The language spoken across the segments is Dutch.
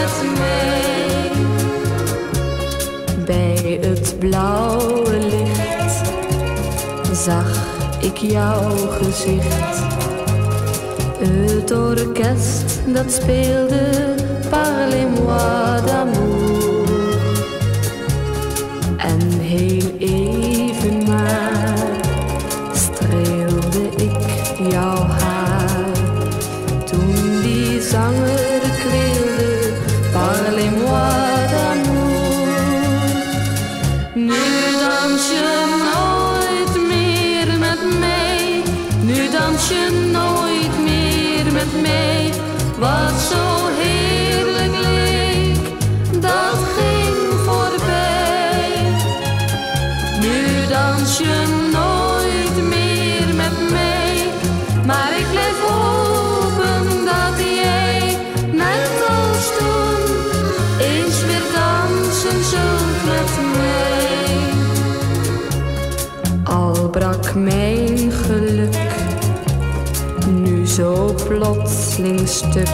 met mij. Bij het blauwe licht zag ik jouw gezicht. Het orkest dat speelde Parlez-moi d'amour. En heel even maar streelde ik jouw haar. Toen die zanger kweelde Parlez-moi d'amour. Nu dans je nooit meer met mij. Nu dans je nooit meer met mij. Wat zo heerlijk leek, dat ging voorbij. Nu dans je nooit meer met mij. Maar ik blijf hopen dat jij, net als toen, eens weer dansen zult met mij. Al brak mijn geluk nu zo plotseling stuk.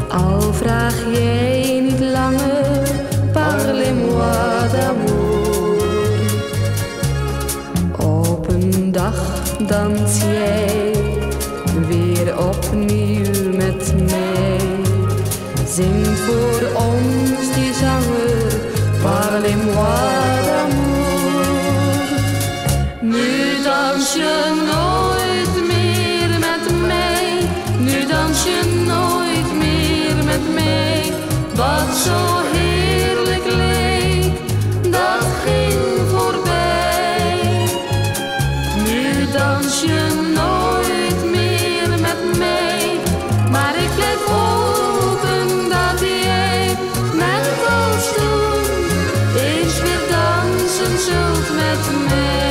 Al vraag jij niet langer Parlez-moi d'amour. Op een dag dans jij weer opnieuw met mij. Zing voor ons die zanger Parlez-moi d'amour. Nu dans je nooit meer met mij. Nu dans je nooit meer met mij. Wat zo heerlijk leek, dat ging voorbij. Nu dans je nooit meer met mij. Maar ik blijf hopen dat jij, net als toen, eens weer dansen zult met mij.